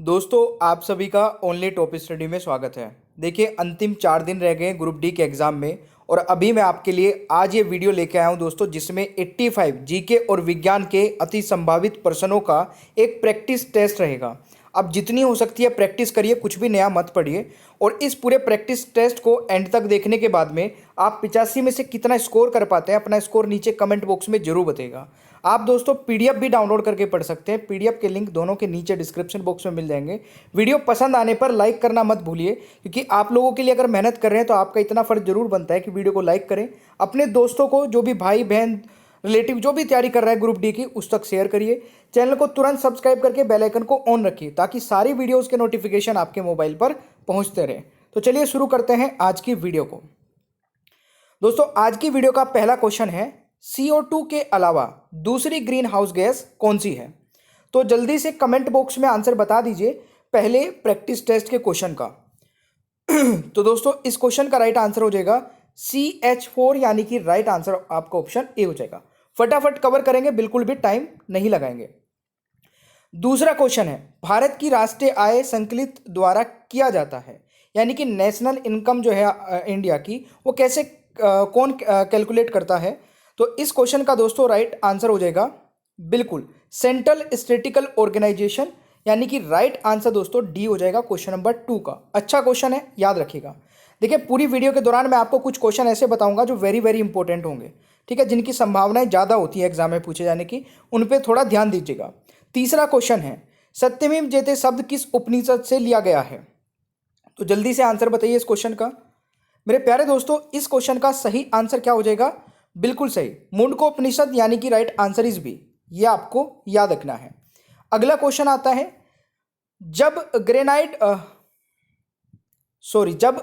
दोस्तों आप सभी का ओनली टॉप स्टडी में स्वागत है। देखिए अंतिम 4 दिन रह गए हैं ग्रुप डी के एग्ज़ाम में और अभी मैं आपके लिए आज ये वीडियो लेके आया हूँ दोस्तों, जिसमें 85 जीके और विज्ञान के अति संभावित प्रश्नों का एक प्रैक्टिस टेस्ट रहेगा। अब जितनी हो सकती है प्रैक्टिस करिए, कुछ भी नया मत पढ़िए। और इस पूरे प्रैक्टिस टेस्ट को एंड तक देखने के बाद में आप 85 में से कितना स्कोर कर पाते हैं, अपना स्कोर नीचे कमेंट बॉक्स में जरूर बताइएगा। आप दोस्तों पीडीएफ भी डाउनलोड करके पढ़ सकते हैं। पीडीएफ के लिंक दोनों के नीचे डिस्क्रिप्शन बॉक्स में मिल जाएंगे। वीडियो पसंद आने पर लाइक करना मत भूलिए, क्योंकि आप लोगों के लिए अगर मेहनत कर रहे हैं तो आपका इतना फर्ज जरूर बनता है कि वीडियो को लाइक करें। अपने दोस्तों को, जो भी भाई बहन रिलेटिव जो भी तैयारी कर रहा है ग्रुप डी की, उस तक शेयर करिए। चैनल को तुरंत सब्सक्राइब करके बेल आइकन को ऑन रखिए, ताकि सारी वीडियोस के नोटिफिकेशन आपके मोबाइल पर पहुंचते रहे। तो चलिए शुरू करते हैं आज की वीडियो को। दोस्तों आज की वीडियो का पहला क्वेश्चन है, CO2 के अलावा दूसरी ग्रीन हाउस गैस कौन सी है? तो जल्दी से कमेंट बॉक्स में आंसर बता दीजिए पहले प्रैक्टिस टेस्ट के क्वेश्चन का। तो दोस्तों इस क्वेश्चन का राइट आंसर हो जाएगा CH4, यानी कि राइट आंसर आपका ऑप्शन ए हो जाएगा। फटाफट कवर करेंगे, बिल्कुल भी टाइम नहीं लगाएंगे। दूसरा क्वेश्चन है, भारत की राष्ट्रीय आय संकलित द्वारा किया जाता है, यानी कि नेशनल इनकम जो है इंडिया की, वो कैसे कौन कैलकुलेट करता है? तो इस क्वेश्चन का दोस्तों राइट आंसर हो जाएगा बिल्कुल सेंट्रल स्टैटिस्टिकल ऑर्गेनाइजेशन, यानी कि राइट आंसर दोस्तों डी हो जाएगा क्वेश्चन नंबर 2 का। अच्छा क्वेश्चन है, याद रखिएगा। देखिए पूरी वीडियो के दौरान मैं आपको कुछ क्वेश्चन ऐसे बताऊंगा जो वेरी वेरी इंपॉर्टेंट होंगे, ठीक है, जिनकी संभावनाएं ज़्यादा होती है एग्जाम में पूछे जाने की, उन पर थोड़ा ध्यान दीजिएगा। तीसरा क्वेश्चन है, सत्यमेव जयते शब्द किस उपनिषद से लिया गया है? तो जल्दी से आंसर बताइए इस क्वेश्चन का। मेरे प्यारे दोस्तों इस क्वेश्चन का सही आंसर क्या हो जाएगा? बिल्कुल सही, मुंडकोपनिषद, यानी कि राइट आंसर इज बी। ये आपको याद रखना है। अगला क्वेश्चन आता है, जब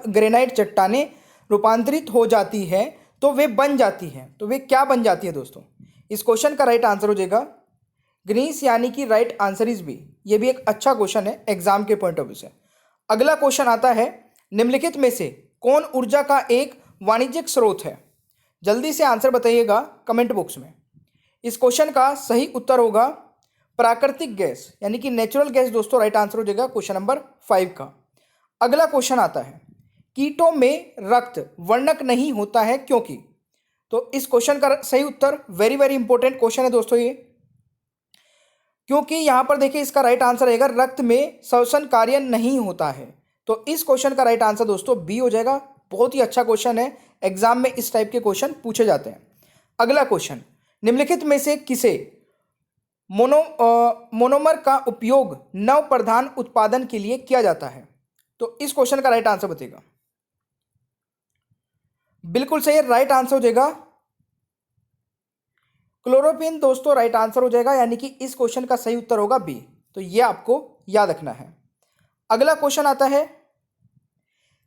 ग्रेनाइट चट्टानें रूपांतरित हो जाती है तो वे बन जाती हैं, तो वे क्या बन जाती है दोस्तों? इस क्वेश्चन का राइट आंसर हो जाएगा ग्रीस, यानी कि राइट आंसर इज बी। ये भी एक अच्छा क्वेश्चन है एग्जाम के पॉइंट ऑफ व्यू से। अगला क्वेश्चन आता है, निम्नलिखित में से कौन ऊर्जा का एक वाणिज्यिक स्रोत है? जल्दी से आंसर बताइएगा कमेंट बॉक्स में। इस क्वेश्चन का सही उत्तर होगा प्राकृतिक गैस, यानी कि नेचुरल गैस दोस्तों राइट आंसर हो जाएगा क्वेश्चन नंबर 5 का। अगला क्वेश्चन आता है, कीटों में रक्त वर्णक नहीं होता है क्योंकि? तो इस क्वेश्चन का सही उत्तर, वेरी वेरी इंपॉर्टेंट क्वेश्चन है दोस्तों ये, क्योंकि यहां पर देखिए इसका राइट आंसर रहेगा रक्त में श्वसन कार्य नहीं होता है। तो इस क्वेश्चन का राइट आंसर दोस्तों बी हो जाएगा। बहुत ही अच्छा क्वेश्चन है, एग्जाम में इस टाइप के क्वेश्चन पूछे जाते हैं। अगला क्वेश्चन, निम्नलिखित में से किसे मोनोमर का उपयोग नव प्रधान उत्पादन के लिए किया जाता है? तो इस क्वेश्चन का राइट आंसर बताइएगा। बिल्कुल सही, राइट आंसर हो जाएगा क्लोरोफिन दोस्तों, राइट आंसर हो जाएगा, यानी कि इस क्वेश्चन का सही उत्तर होगा बी। तो ये आपको याद रखना है। अगला क्वेश्चन आता है,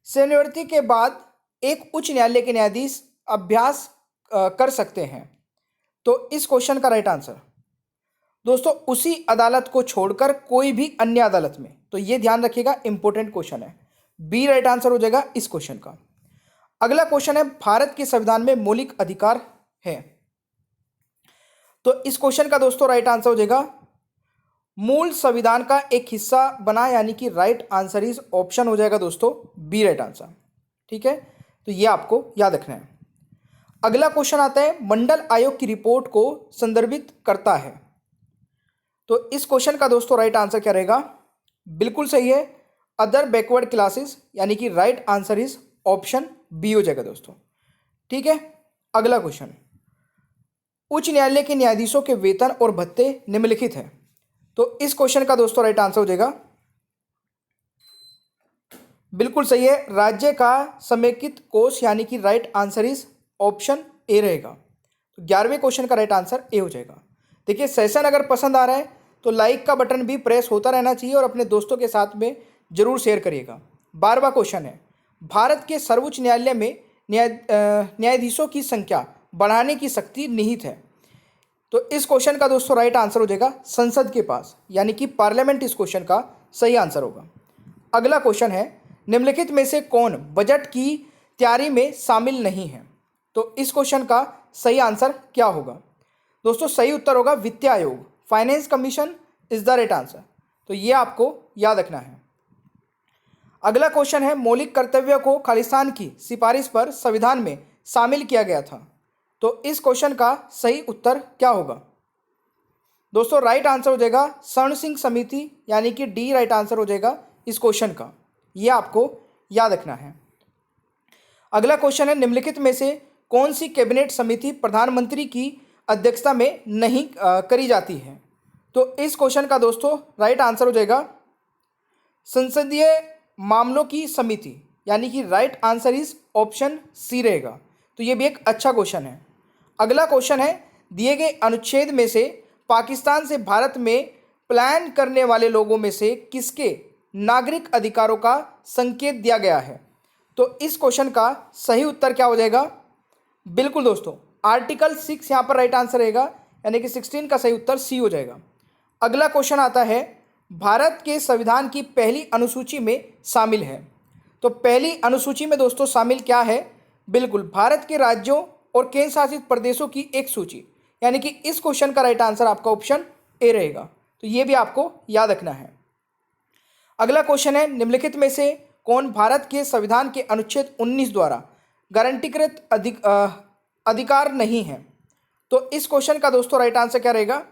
सेवानिवृत्ति के बाद एक उच्च न्यायालय के न्यायाधीश अभ्यास कर सकते हैं। तो इस क्वेश्चन का राइट आंसर दोस्तों उसी अदालत को छोड़कर कोई भी अन्य अदालत में। तो ये ध्यान रखिएगा, इंपॉर्टेंट क्वेश्चन है। बी राइट आंसर हो जाएगा इस क्वेश्चन का। अगला क्वेश्चन है, भारत के संविधान में मौलिक अधिकार है। तो इस क्वेश्चन का दोस्तों राइट आंसर हो जाएगा मूल संविधान का एक हिस्सा बना, यानी कि राइट आंसर इज ऑप्शन हो जाएगा दोस्तों बी राइट आंसर। ठीक है, तो ये आपको याद रखना है। अगला क्वेश्चन आता है, मंडल आयोग की रिपोर्ट को संदर्भित करता है। तो इस क्वेश्चन का दोस्तों राइट आंसर क्या रहेगा? बिल्कुल सही है, अदर बैकवर्ड क्लासेस, यानी कि right answer is option B हो जाएगा दोस्तों। ठीक है, अगला क्वेश्चन, उच्च न्यायालय के न्यायाधीशों के वेतन और भत्ते निम्नलिखित है। तो इस क्वेश्चन का दोस्तों राइट आंसर हो जाएगा बिल्कुल सही है, राज्य का समेकित कोष, यानी कि right answer is option A रहेगा। तो 11वें क्वेश्चन का राइट आंसर ए हो जाएगा। देखिए सेशन अगर पसंद आ रहा है तो लाइक का बटन भी प्रेस होता रहना चाहिए और अपने दोस्तों के साथ में जरूर शेयर करिएगा। 12वां क्वेश्चन है, भारत के सर्वोच्च न्यायालय में न्यायाधीशों की संख्या बढ़ाने की शक्ति निहित है। तो इस क्वेश्चन का दोस्तों राइट आंसर हो जाएगा संसद के पास, यानी कि पार्लियामेंट इस क्वेश्चन का सही आंसर होगा। अगला क्वेश्चन है, निम्नलिखित में से कौन बजट की तैयारी में शामिल नहीं है? तो इस क्वेश्चन का सही आंसर क्या होगा? दोस्तों सही उत्तर होगा वित्त आयोग, finance commission is the right answer. तो ये आपको याद रखना है। अगला क्वेश्चन है, मौलिक कर्तव्यों को खालिस्तान की सिफारिश पर संविधान में शामिल किया गया था। तो इस क्वेश्चन का सही उत्तर क्या होगा? दोस्तों राइट आंसर हो जाएगा स्वर्ण सिंह समिति, यानी कि डी राइट आंसर हो जाएगा इस क्वेश्चन का। ये आपको याद रखना है। अगला क्वेश्चन है, निम्नलिखित में से कौन सी कैबिनेट समिति प्रधानमंत्री की अध्यक्षता में नहीं करी जाती है? तो इस क्वेश्चन का दोस्तों राइट आंसर हो जाएगा संसदीय मामलों की समिति, यानी कि right answer is option C रहेगा। तो ये भी एक अच्छा क्वेश्चन है। अगला क्वेश्चन है, दिए गए अनुच्छेद में से पाकिस्तान से भारत में पलायन करने वाले लोगों में से किसके नागरिक अधिकारों का संकेत दिया गया है? तो इस क्वेश्चन का सही उत्तर क्या हो जाएगा? बिल्कुल दोस्तों आर्टिकल 6 यहाँ पर राइट आंसर रहेगा, यानी कि 16 का सही उत्तर सी हो जाएगा। अगला क्वेश्चन आता है, भारत के संविधान की पहली अनुसूची में शामिल है। तो पहली अनुसूची में दोस्तों शामिल क्या है? बिल्कुल भारत के राज्यों और केंद्र शासित प्रदेशों की एक सूची, यानी कि इस क्वेश्चन का राइट आंसर आपका ऑप्शन ए रहेगा। तो ये भी आपको याद रखना है। अगला क्वेश्चन है, निम्नलिखित में से कौन भारत के संविधान के अनुच्छेद 19 द्वारा गारंटीकृत अधिकार नहीं है? तो इस क्वेश्चन का दोस्तों राइट आंसर क्या रहेगा?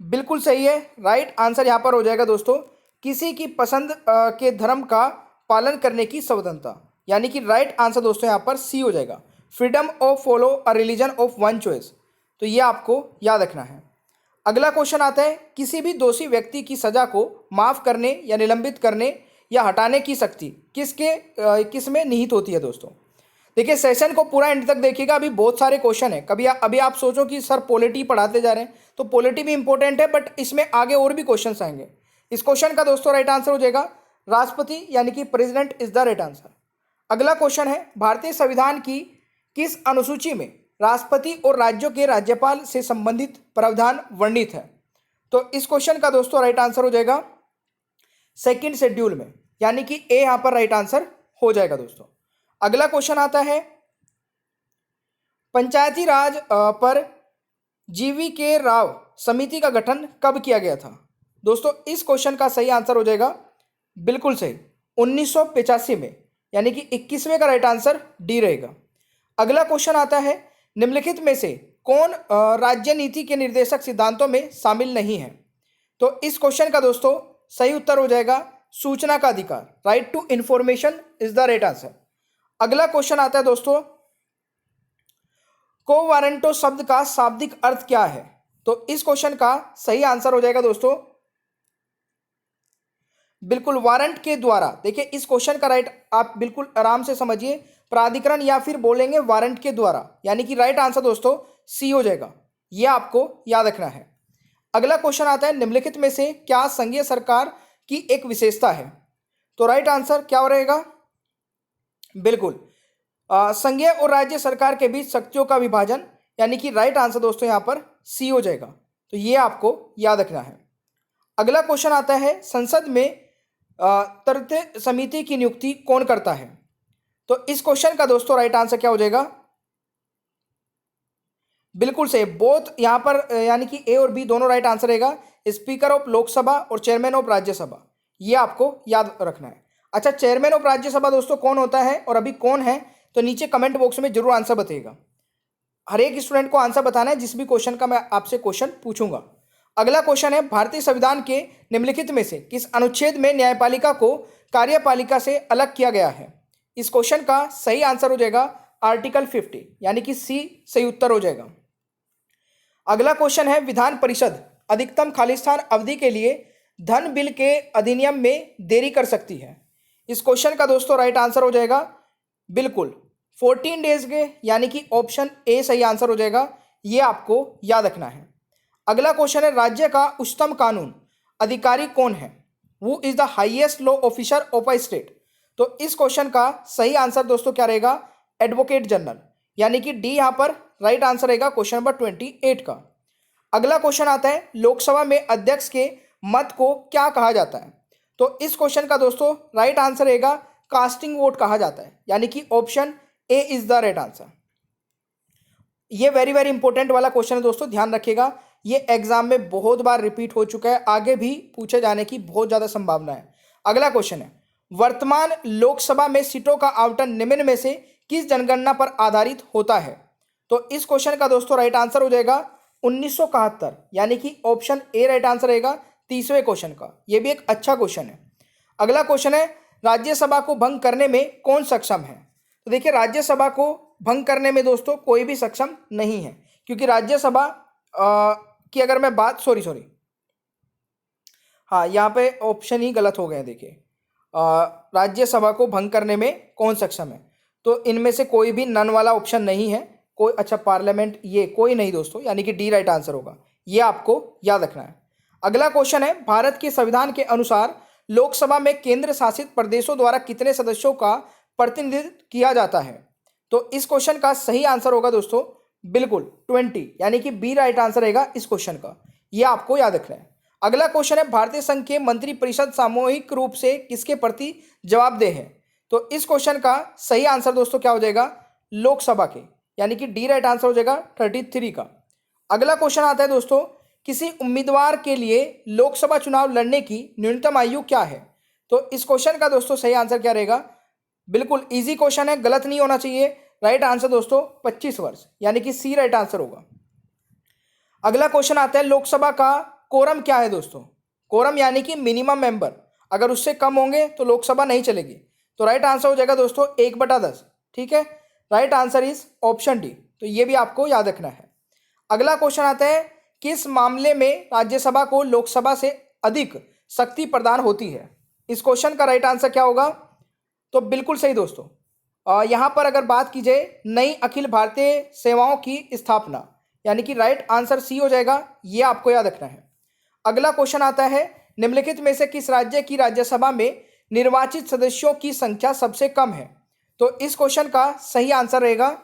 बिल्कुल सही है, राइट आंसर यहाँ पर हो जाएगा दोस्तों किसी की पसंद के धर्म का पालन करने की स्वतंत्रता, यानी कि राइट आंसर दोस्तों यहाँ पर सी हो जाएगा, freedom of follow a religion of one choice. तो ये आपको याद रखना है। अगला क्वेश्चन आता है, किसी भी दोषी व्यक्ति की सजा को माफ करने या निलंबित करने या हटाने की शक्ति किस में निहित होती है? दोस्तों देखिए सेशन को पूरा एंड तक देखिएगा, अभी बहुत सारे क्वेश्चन है। अभी आप सोचो कि सर पॉलिटी पढ़ाते जा रहे हैं, तो पॉलिटी भी इंपॉर्टेंट है, बट इसमें आगे और भी क्वेश्चन आएंगे। इस क्वेश्चन का दोस्तों राइट आंसर हो जाएगा राष्ट्रपति, यानी कि president is the right answer. अगला क्वेश्चन है, भारतीय संविधान की किस अनुसूची में राष्ट्रपति और राज्यों के राज्यपाल से संबंधित प्रावधान वर्णित है? तो इस क्वेश्चन का दोस्तों राइट आंसर हो जाएगा सेकंड शेड्यूल में, यानी कि ए यहां पर राइट आंसर हो जाएगा दोस्तों। अगला क्वेश्चन आता है, पंचायती राज पर GV.K. राव समिति का गठन कब किया गया था? दोस्तों इस क्वेश्चन का सही आंसर हो जाएगा बिल्कुल सही 1985 में, यानी कि 21वें का राइट आंसर डी रहेगा। अगला क्वेश्चन आता है, निम्नलिखित में से कौन राज्य नीति के निर्देशक सिद्धांतों में शामिल नहीं है? तो इस क्वेश्चन का दोस्तों सही उत्तर हो जाएगा सूचना का अधिकार, right to information is the right answer. अगला क्वेश्चन आता है दोस्तों, को वारंटो शब्द का शाब्दिक अर्थ क्या है? तो इस क्वेश्चन का सही आंसर हो जाएगा दोस्तों बिल्कुल वारंट के द्वारा। देखिए इस क्वेश्चन का राइट आप बिल्कुल आराम से समझिए, प्राधिकरण या फिर बोलेंगे वारंट के द्वारा, यानी कि राइट आंसर दोस्तों सी हो जाएगा। यह आपको याद रखना है। अगला क्वेश्चन आता है, निम्नलिखित में से क्या संघीय सरकार की एक विशेषता है? तो राइट आंसर क्या रहेगा? बिल्कुल संघीय और राज्य सरकार के बीच शक्तियों का विभाजन, यानी कि राइट आंसर दोस्तों यहां पर सी हो जाएगा। तो ये आपको याद रखना है। अगला क्वेश्चन आता है, संसद में तर्क समिति की नियुक्ति कौन करता है? तो इस क्वेश्चन का दोस्तों राइट आंसर क्या हो जाएगा? बिल्कुल सही, बोथ यहां पर यानी कि ए और बी दोनों राइट आंसर रहेगा, स्पीकर ऑफ लोकसभा और चेयरमैन ऑफ राज्यसभा। ये आपको याद रखना है। अच्छा, चेयरमैन ऑफ राज्यसभा दोस्तों कौन होता है और अभी कौन है? तो नीचे कमेंट बॉक्स में जरूर आंसर बताइएगा। हर एक स्टूडेंट को आंसर बताना है जिस भी क्वेश्चन का मैं आपसे क्वेश्चन पूछूंगा। अगला क्वेश्चन है, भारतीय संविधान के निम्नलिखित में से किस अनुच्छेद में न्यायपालिका को कार्यपालिका से अलग किया गया है? इस क्वेश्चन का सही आंसर हो जाएगा आर्टिकल 50, यानी कि सी सही उत्तर हो जाएगा। अगला क्वेश्चन है, विधान परिषद अधिकतम खालिस्तान अवधि के लिए धन बिल के अधिनियम में देरी कर सकती है। इस क्वेश्चन का दोस्तों राइट आंसर हो जाएगा बिल्कुल 14 डेज के, यानी कि ऑप्शन ए सही आंसर हो जाएगा। ये आपको याद रखना है। अगला क्वेश्चन है, राज्य का उच्चतम कानून अधिकारी कौन है? Who is the highest law officer of a state? तो इस क्वेश्चन का सही आंसर दोस्तों क्या रहेगा? एडवोकेट जनरल, यानी कि डी यहां पर राइट आंसर रहेगा क्वेश्चन नंबर 28 का। अगला क्वेश्चन आता है, लोकसभा में अध्यक्ष के मत को क्या कहा जाता है? तो इस क्वेश्चन का दोस्तों राइट आंसर रहेगा कास्टिंग वोट कहा जाता है, यानी कि option A is the right answer. ये वेरी इंपॉर्टेंट वाला क्वेश्चन है दोस्तों, ध्यान रखिएगा। ये एग्जाम में बहुत बार रिपीट हो चुका है, आगे भी पूछे जाने की बहुत ज़्यादा संभावना है। अगला क्वेश्चन है, वर्तमान लोकसभा में सीटों का आवंटन निम्न में से किस जनगणना पर आधारित होता है? तो इस क्वेश्चन का दोस्तों राइट आंसर हो जाएगा 1971, यानी कि ऑप्शन ए राइट आंसर रहेगा 30वें क्वेश्चन का। यह भी एक अच्छा क्वेश्चन है। अगला क्वेश्चन है, राज्यसभा को भंग करने में कौन सक्षम है? तो देखिए, राज्यसभा को भंग करने में दोस्तों कोई भी सक्षम नहीं है, क्योंकि राज्यसभा की अगर मैं बात सॉरी हाँ, यहाँ पे ऑप्शन ही गलत हो गए। देखिए, राज्यसभा को भंग करने में कौन सक्षम है, तो इनमें से कोई भी नन वाला ऑप्शन नहीं है। कोई अच्छा पार्लियामेंट, ये कोई नहीं दोस्तों, यानी कि डी राइट आंसर होगा। ये आपको याद रखना है। अगला क्वेश्चन है, भारत के संविधान के अनुसार लोकसभा में केंद्र शासित प्रदेशों द्वारा कितने सदस्यों का प्रतिनिधित्व किया जाता है? तो इस क्वेश्चन का सही आंसर होगा दोस्तों बिल्कुल 20, यानी कि बी राइट आंसर रहेगा इस क्वेश्चन का। यह आपको याद रखना है। अगला क्वेश्चन है, भारतीय संघ के मंत्रिपरिषद सामूहिक रूप से किसके प्रति जवाबदेह है? तो इस क्वेश्चन का सही आंसर दोस्तों क्या हो जाएगा? लोकसभा के, यानी कि डी राइट आंसर हो जाएगा 33 का। अगला क्वेश्चन आता है दोस्तों, किसी उम्मीदवार के लिए लोकसभा चुनाव लड़ने की न्यूनतम आयु क्या है? तो इस क्वेश्चन का दोस्तों सही आंसर क्या रहेगा? बिल्कुल इजी क्वेश्चन है, गलत नहीं होना चाहिए। राइट आंसर दोस्तों 25 वर्ष, यानी कि सी राइट आंसर होगा। अगला क्वेश्चन आता है, लोकसभा का कोरम क्या है दोस्तों? कोरम यानी कि मिनिमम मेंबर, अगर उससे कम होंगे तो लोकसभा नहीं चलेगी। तो राइट आंसर हो जाएगा दोस्तों 1/10। ठीक है, right answer is option D. तो ये भी आपको याद रखना है। अगला क्वेश्चन आता है, किस मामले में राज्यसभा को लोकसभा से अधिक शक्ति प्रदान होती है? इस क्वेश्चन का राइट आंसर क्या होगा? तो बिल्कुल सही दोस्तों, यहाँ पर अगर बात की जाए नई अखिल भारतीय सेवाओं की स्थापना, यानी कि राइट आंसर सी हो जाएगा। ये आपको याद रखना है। अगला क्वेश्चन आता है, निम्नलिखित में से किस राज्य की राज्यसभा में निर्वाचित सदस्यों की संख्या सबसे कम है? तो इस क्वेश्चन का सही आंसर रहेगा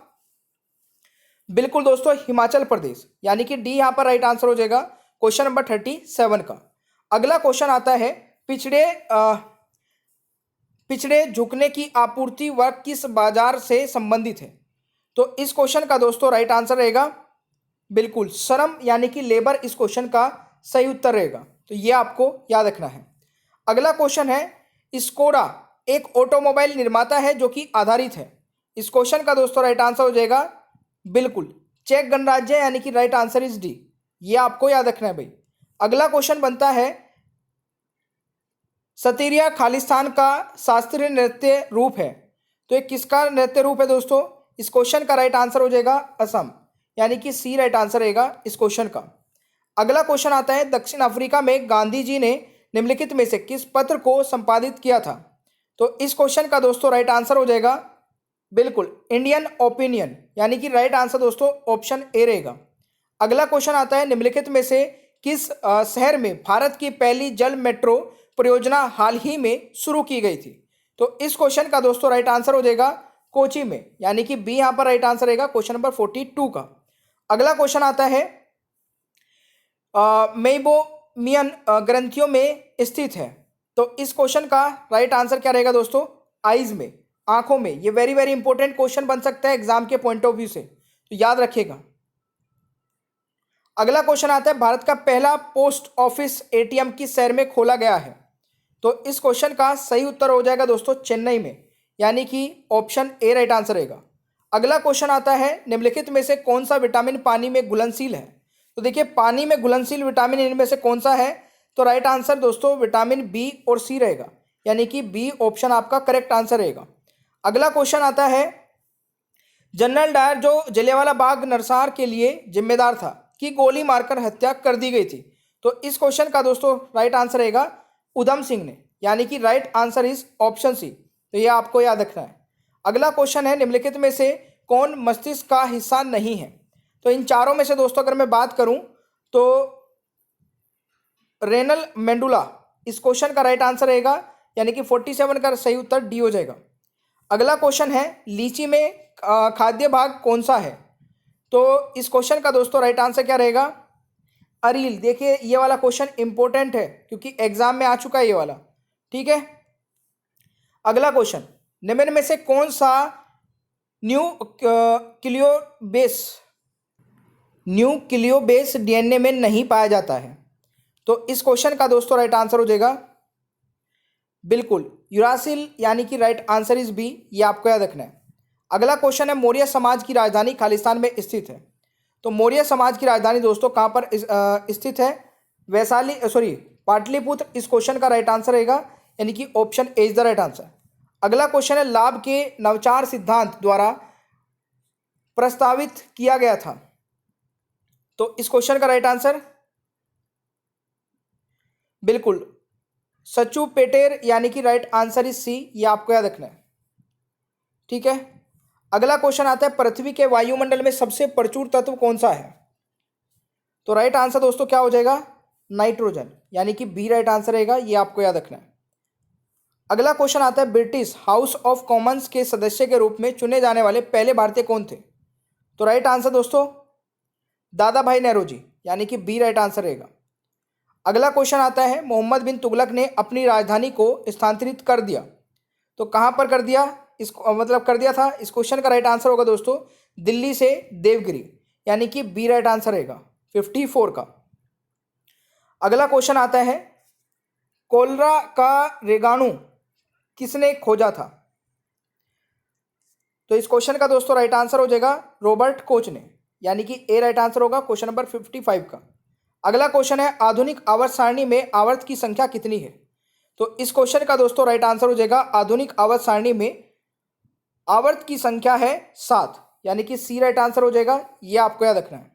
बिल्कुल दोस्तों हिमाचल प्रदेश, यानी कि डी यहाँ पर राइट आंसर हो जाएगा क्वेश्चन नंबर 37 का। अगला क्वेश्चन आता है, पिछड़े झुकने की आपूर्ति वर्ग किस बाजार से संबंधित है? तो इस क्वेश्चन का दोस्तों राइट आंसर रहेगा बिल्कुल श्रम, यानी कि लेबर इस क्वेश्चन का सही उत्तर रहेगा। तो ये आपको याद रखना है। अगला क्वेश्चन है, स्कोडा एक ऑटोमोबाइल निर्माता है जो कि आधारित है। इस क्वेश्चन का दोस्तों राइट आंसर हो जाएगा बिल्कुल चेक गणराज्य, यानी कि राइट आंसर इज डी। ये आपको याद रखना है भाई। अगला क्वेश्चन बनता है, सतीरिया खालिस्तान का शास्त्रीय नृत्य रूप है। तो ये किसका नृत्य रूप है दोस्तों? इस क्वेश्चन का राइट आंसर हो जाएगा असम, यानी कि सी राइट आंसर रहेगा इस क्वेश्चन का। अगला क्वेश्चन आता है, दक्षिण अफ्रीका में गांधी जी ने निम्नलिखित में से किस पत्र को संपादित किया था? तो इस क्वेश्चन का दोस्तों राइट आंसर हो जाएगा बिल्कुल इंडियन ओपिनियन, यानी कि राइट आंसर दोस्तों ऑप्शन ए रहेगा। अगला क्वेश्चन आता है, निम्नलिखित में से किस शहर में भारत की पहली जल मेट्रो परियोजना हाल ही में शुरू की गई थी? तो इस क्वेश्चन का दोस्तों राइट आंसर हो जाएगा कोची में, यानी कि बी यहाँ पर राइट आंसर रहेगा क्वेश्चन नंबर 42 का। अगला क्वेश्चन आता है, मेइबोमियन ग्रंथियों में स्थित है। तो इस क्वेश्चन का राइट आंसर क्या रहेगा दोस्तों? आईज में, आंखों में। ये वेरी वेरी इंपॉर्टेंट क्वेश्चन बन सकता है एग्जाम के पॉइंट ऑफ व्यू से, तो याद रखिएगा। अगला क्वेश्चन आता है, भारत का पहला पोस्ट ऑफिस एटीएम किस शहर में खोला गया है? तो इस क्वेश्चन का सही उत्तर हो जाएगा दोस्तों चेन्नई में, यानी कि ऑप्शन ए राइट आंसर रहेगा। अगला क्वेश्चन आता है, निम्नलिखित में से कौन सा विटामिन पानी में घुलनशील है? तो देखिए, पानी में घुलनशील विटामिन इनमें से कौन सा है? तो राइट आंसर दोस्तों विटामिन बी और सी रहेगा, यानी कि बी ऑप्शन आपका करेक्ट आंसर रहेगा। अगला क्वेश्चन आता है, जनरल डायर जो जलियांवाला बाग नरसंहार के लिए जिम्मेदार था की गोली मारकर हत्या कर दी गई थी। तो इस क्वेश्चन का दोस्तों राइट आंसर रहेगा उधम सिंह ने, यानी कि right answer is option C. तो यह आपको याद रखना है। अगला क्वेश्चन है, निम्नलिखित में से कौन मस्तिष्क का हिस्सा नहीं है? तो इन चारों में से दोस्तों अगर मैं बात करूं तो रेनल मेंडुला इस क्वेश्चन का राइट आंसर रहेगा, यानी कि 47 का सही उत्तर डी हो जाएगा। अगला क्वेश्चन है, लीची में खाद्य भाग कौन सा है? तो इस क्वेश्चन का दोस्तों राइट आंसर क्या रहेगा? अरील। देखिए, ये वाला क्वेश्चन इंपॉर्टेंट है क्योंकि एग्जाम में आ चुका है ये वाला। ठीक है, अगला क्वेश्चन, निम्न में से न्यूक्लियोबेस डीएनए में नहीं पाया जाता है। तो इस क्वेश्चन का दोस्तों राइट आंसर हो जाएगा बिल्कुल यूरासिल, यानी कि राइट आंसर इज बी, ये आपको याद रखना है। अगला क्वेश्चन है मौर्य समाज की राजधानी खालिस्तान में स्थित है। तो मौर्य समाज की राजधानी दोस्तों कहाँ पर स्थित है? वैशाली, सॉरी पाटलिपुत्र। इस क्वेश्चन का राइट आंसर रहेगा, यानी कि option A is the right answer. अगला क्वेश्चन है लाभ के नवाचार सिद्धांत द्वारा प्रस्तावित किया गया था। तो इस क्वेश्चन का राइट आंसर बिल्कुल सचू पेटेर, यानी कि राइट आंसर इज सी, ये आपको याद रखना है। ठीक है, अगला क्वेश्चन आता है पृथ्वी के वायुमंडल में सबसे प्रचुर तत्व कौन सा है? तो राइट आंसर दोस्तों क्या हो जाएगा? नाइट्रोजन, यानी कि बी राइट आंसर रहेगा, ये आपको याद रखना है। अगला क्वेश्चन आता है ब्रिटिश हाउस ऑफ कॉमन्स के सदस्य के रूप में चुने जाने वाले पहले भारतीय कौन थे? तो राइट आंसर दोस्तों दादा भाई नेहरू, यानी कि बी राइट आंसर रहेगा। अगला क्वेश्चन आता है मोहम्मद बिन तुगलक ने अपनी राजधानी को स्थानांतरित कर दिया। तो कहां पर कर दिया, कर दिया था? इस क्वेश्चन का राइट आंसर होगा दोस्तों दिल्ली से देवगिरी, यानी कि बी राइट आंसर रहेगा 54 का। अगला क्वेश्चन आता है कोलरा का रेगाणु किसने खोजा था? तो इस क्वेश्चन का दोस्तों राइट आंसर हो जाएगा रॉबर्ट कोच ने, यानी कि ए राइट आंसर होगा क्वेश्चन नंबर 55 का। अगला क्वेश्चन है आधुनिक आवर्त सारणी में आवर्त की संख्या कितनी है? तो इस क्वेश्चन का दोस्तों राइट आंसर हो जाएगा आधुनिक आवर्त सारणी में आवर्त की संख्या है 7, यानी कि सी राइट आंसर हो जाएगा, यह आपको याद रखना है।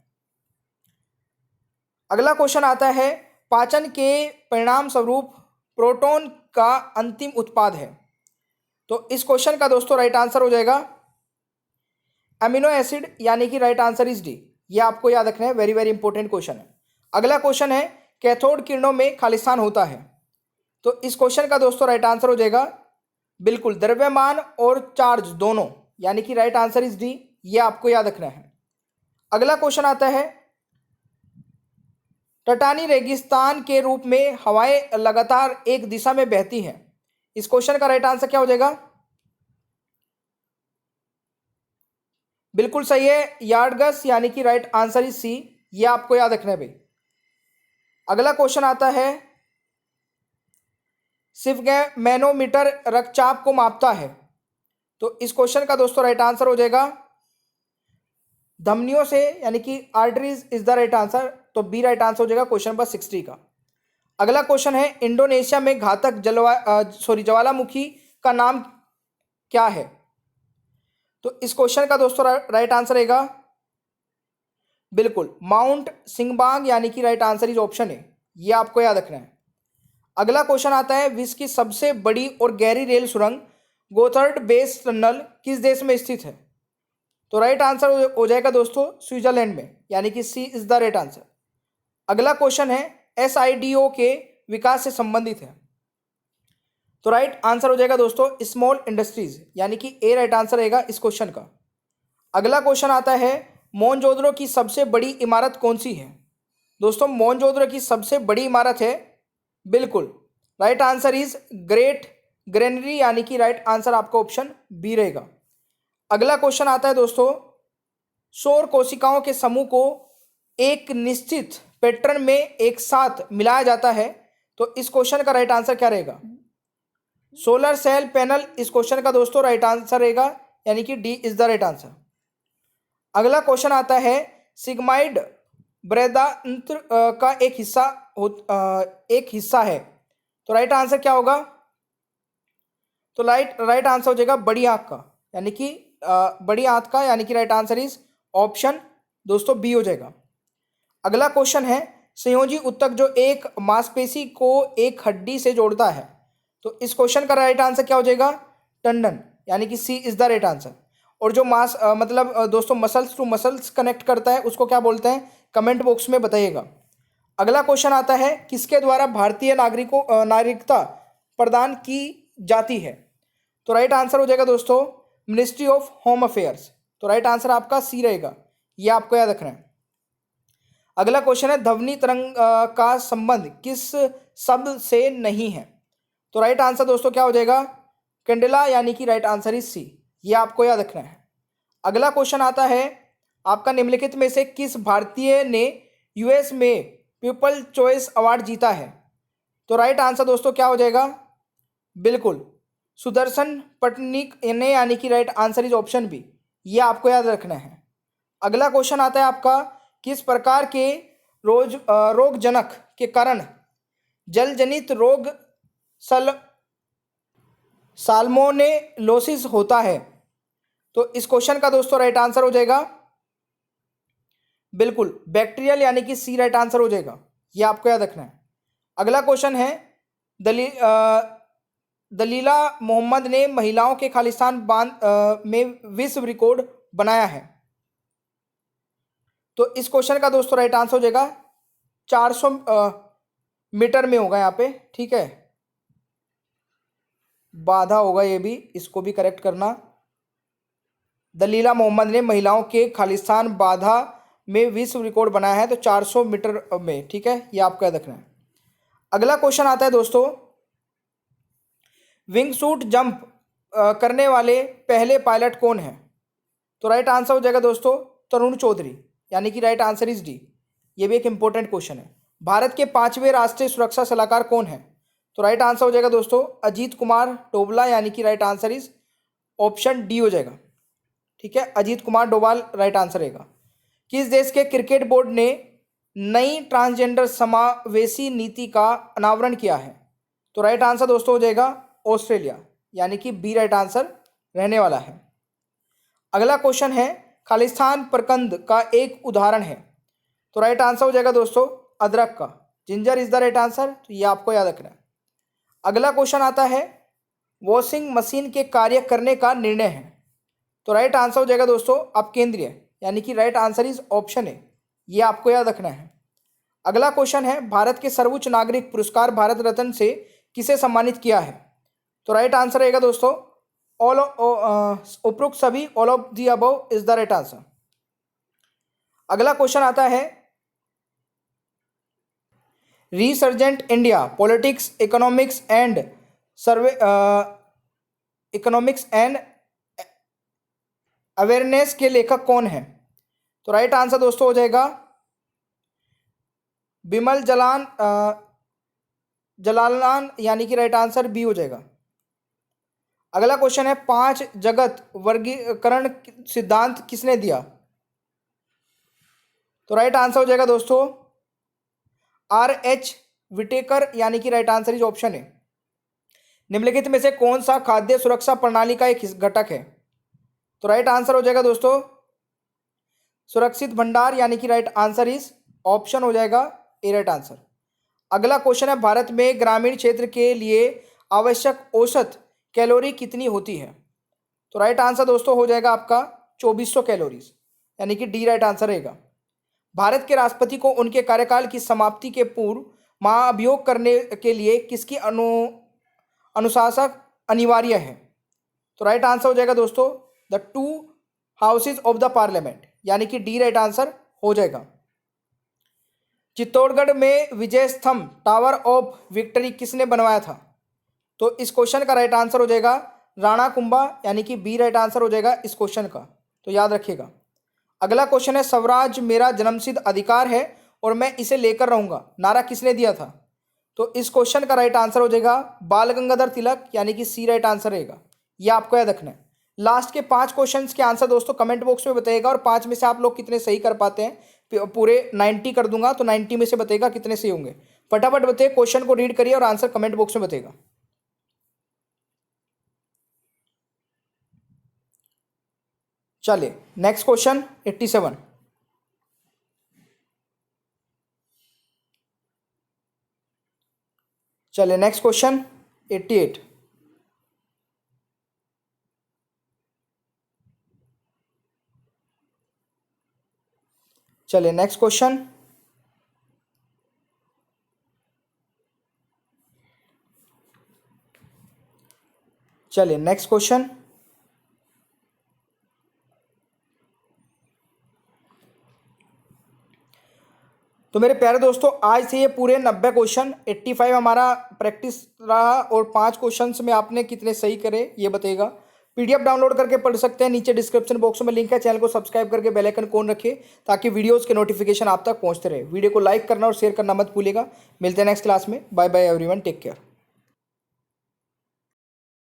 अगला क्वेश्चन आता है पाचन के परिणाम स्वरूप प्रोटॉन का अंतिम उत्पाद है। तो इस क्वेश्चन का दोस्तों राइट आंसर हो जाएगा अमीनो एसिड, यानी कि राइट आंसर इज डी, यह आपको याद रखना है, वेरी वेरी इंपॉर्टेंट क्वेश्चन है। अगला क्वेश्चन है कैथोड किरणों में खालिस्तान होता है। तो इस क्वेश्चन का दोस्तों राइट आंसर हो जाएगा बिल्कुल द्रव्यमान और चार्ज दोनों, यानी कि राइट आंसर इज डी, ये आपको याद रखना है। अगला क्वेश्चन आता है टटानी रेगिस्तान के रूप में हवाएं लगातार एक दिशा में बहती हैं। इस क्वेश्चन का राइट आंसर क्या हो जाएगा? बिल्कुल सही है यार्डगस, यानी कि राइट आंसर इज सी, ये आपको याद रखना है भाई। अगला क्वेश्चन आता है सिर्फ मैनोमीटर रक्तचाप को मापता है। तो इस क्वेश्चन का दोस्तों राइट आंसर हो जाएगा धमनियों से, यानी कि arteries is the right answer, तो बी राइट आंसर हो जाएगा क्वेश्चन नंबर 60 का। अगला क्वेश्चन है इंडोनेशिया में घातक ज्वालामुखी का नाम क्या है? तो इस क्वेश्चन का दोस्तों राइट आंसर रहेगा बिल्कुल माउंट सिंगबांग, यानी कि राइट आंसर इज ऑप्शन है, ये आपको याद रखना है। अगला क्वेश्चन आता है विश्व की सबसे बड़ी और गहरी रेल सुरंग गोथर्ड बेस टनल किस देश में स्थित है? तो राइट आंसर हो जाएगा दोस्तों स्विट्जरलैंड में, यानी कि सी इज द राइट आंसर। अगला क्वेश्चन है एसआईडीओ के विकास से संबंधित है। तो राइट आंसर हो जाएगा दोस्तों स्मॉल इंडस्ट्रीज, यानी कि ए राइट आंसर रहेगा इस क्वेश्चन का। अगला क्वेश्चन आता है मोहनजोदड़ो की सबसे बड़ी इमारत कौन सी है? दोस्तों मोहनजोदड़ो की सबसे बड़ी इमारत है बिल्कुल right answer is great granary, यानी कि राइट आंसर आपका ऑप्शन बी रहेगा। अगला क्वेश्चन आता है दोस्तों सौर कोशिकाओं के समूह को एक निश्चित पैटर्न में एक साथ मिलाया जाता है। तो इस क्वेश्चन का राइट आंसर क्या रहेगा? सोलर सेल पैनल, इस क्वेश्चन का दोस्तों राइट आंसर रहेगा, यानी कि D is the right answer. अगला क्वेश्चन आता है सिग्माइड बृहदान्त्र का एक हिस्सा है। तो राइट आंसर क्या होगा? तो राइट आंसर हो जाएगा बड़ी आंख का, यानी कि बड़ी आंख का, यानी कि राइट आंसर इज ऑप्शन दोस्तों बी हो जाएगा। अगला क्वेश्चन है संयोजी ऊतक जो एक मांसपेशी को एक हड्डी से जोड़ता है। तो इस क्वेश्चन का राइट आंसर क्या हो जाएगा? टंडन, यानी कि सी इज द राइट आंसर। और जो दोस्तों मसल्स टू मसल्स कनेक्ट करता है उसको क्या बोलते हैं? कमेंट बॉक्स में बताइएगा। अगला क्वेश्चन आता है किसके द्वारा भारतीय नागरिकता प्रदान की जाती है? तो राइट आंसर हो जाएगा दोस्तों मिनिस्ट्री ऑफ होम अफेयर्स। तो राइट आंसर आपका सी रहेगा, यह आपको याद रखना है। अगला क्वेश्चन है ध्वनि तरंग का संबंध किस शब्द से नहीं है? तो राइट आंसर दोस्तों क्या हो जाएगा? कैंडेला, यानी कि राइट आंसर इज सी, ये आपको याद रखना है। अगला क्वेश्चन आता है आपका निम्नलिखित में से किस भारतीय ने यूएस में पीपल चॉइस अवार्ड जीता है? तो राइट आंसर दोस्तों क्या हो जाएगा? बिल्कुल सुदर्शन पटनिक ने, यानी कि right answer is option B. ये आपको याद रखना है। अगला क्वेश्चन आता है आपका, किस प्रकार के रोगजनक के कारण जल जनित रोग साल्मोनेलोसिस होता है? तो इस क्वेश्चन का दोस्तों राइट आंसर हो जाएगा बिल्कुल बैक्टीरियल, यानी कि सी राइट आंसर हो जाएगा। ये आपको याद रखना है। अगला क्वेश्चन है, दलीला मोहम्मद ने महिलाओं के खालिस्तान बांध में विश्व रिकॉर्ड बनाया है। तो इस क्वेश्चन का दोस्तों राइट आंसर हो जाएगा 400 मीटर में होगा यहाँ पे, ठीक है। बाधा होगा ये भी, इसको भी करेक्ट करना। दलीला मोहम्मद ने महिलाओं के खालिस्तान बाधा में विश्व रिकॉर्ड बनाया है, तो 400 मीटर में, ठीक है। ये आपको याद रखना है। अगला क्वेश्चन आता है दोस्तों, विंग सूट जंप करने वाले पहले पायलट कौन है? तो राइट आंसर हो जाएगा दोस्तों तरुण चौधरी, यानी कि राइट आंसर इज डी। ये भी एक इंपॉर्टेंट क्वेश्चन है। भारत के 5वें राष्ट्रीय सुरक्षा सलाहकार कौन है? तो राइट आंसर हो जाएगा दोस्तों अजीत कुमार डोभाल, यानी कि right answer is option D हो जाएगा, ठीक है। अजीत कुमार डोभाल राइट आंसर रहेगा। किस देश के क्रिकेट बोर्ड ने नई ट्रांसजेंडर समावेशी नीति का अनावरण किया है? तो राइट आंसर दोस्तों हो जाएगा ऑस्ट्रेलिया, यानी कि बी राइट आंसर रहने वाला है। अगला क्वेश्चन है, खालिस्तान प्रकंद का एक उदाहरण है? तो राइट आंसर हो जाएगा दोस्तों अदरक का, ginger is the right answer. तो ये आपको याद रखना है। अगला क्वेश्चन आता है, वॉशिंग मशीन के कार्य करने का निर्णय है? तो राइट आंसर हो जाएगा दोस्तों अब केंद्रीय, यानी कि right answer is option A. ये आपको याद रखना है। अगला क्वेश्चन है, भारत के सर्वोच्च नागरिक पुरस्कार भारत रत्न से किसे सम्मानित किया है? तो राइट आंसर रहेगा दोस्तों ऑल उपरोक्त सभी, all of the above is the right answer. अगला क्वेश्चन आता है, resurgent India politics economics and awareness के लेखक कौन है? तो राइट आंसर दोस्तों हो जाएगा बिमल जलालान, यानी कि राइट आंसर बी हो जाएगा। अगला क्वेश्चन है, 5 जगत वर्गीकरण सिद्धांत किसने दिया? तो राइट आंसर हो जाएगा दोस्तों R.H. विटेकर, यानी कि right answer is option A. निम्नलिखित में से कौन सा खाद्य सुरक्षा प्रणाली का एक घटक है? तो राइट आंसर हो जाएगा दोस्तों सुरक्षित भंडार, यानी कि राइट आंसर इज ऑप्शन हो जाएगा ए राइट आंसर। अगला क्वेश्चन है, भारत में ग्रामीण क्षेत्र के लिए आवश्यक औसत कैलोरी कितनी होती है? तो राइट आंसर दोस्तों हो जाएगा आपका 2400 कैलोरीज, यानी कि डी राइट आंसर रहेगा। भारत के राष्ट्रपति को उनके कार्यकाल की समाप्ति के पूर्व महाअभियोग करने के लिए किसकी अनुशासन अनिवार्य है? तो राइट आंसर हो जाएगा दोस्तों the 2 houses of the parliament, यानी कि डी राइट आंसर हो जाएगा। चित्तौड़गढ़ में विजय स्तंभ टावर ऑफ विक्ट्री किसने बनवाया था? तो इस क्वेश्चन का राइट आंसर हो जाएगा राणा कुंभा, यानी कि बी राइट आंसर हो जाएगा इस क्वेश्चन का, तो याद रखिएगा। अगला क्वेश्चन है, स्वराज मेरा जन्मसिद्ध अधिकार है और मैं इसे लेकर रहूंगा नारा किसने दिया था? तो इस क्वेश्चन का राइट आंसर हो जाएगा बाल गंगाधर तिलक, यानी कि सी राइट आंसर रहेगा। यह आपको याद रखना है। लास्ट के 5 क्वेश्चंस के आंसर दोस्तों कमेंट बॉक्स में बताइएगा, और 5 में से आप लोग कितने सही कर पाते हैं। पूरे 90 कर दूंगा तो 90 में से बताइएगा कितने सही होंगे। फटाफट बताइए, क्वेश्चन को रीड करिए और आंसर कमेंट बॉक्स में बताइएगा। चलिए नेक्स्ट क्वेश्चन 87। चलिए नेक्स्ट क्वेश्चन 88। चलिए नेक्स्ट क्वेश्चन तो मेरे प्यारे दोस्तों, आज से ये पूरे 90 क्वेश्चन 85 हमारा प्रैक्टिस रहा, और 5 क्वेश्चंस में आपने कितने सही करे ये बताइएगा। पीडीएफ डाउनलोड करके पढ़ सकते हैं। नीचे डिस्क्रिप्शन बॉक्स में लिंक है, चैनल को सब्सक्राइब करके बेल आइकन ऑन रखिए ताकि वीडियोस के नोटिफिकेशन आप तक पहुंचते रहे। वीडियो को लाइक करना और शेयर करना मत भूलिएगा। मिलते हैं नेक्स्ट क्लास में। Bye bye everyone, take care.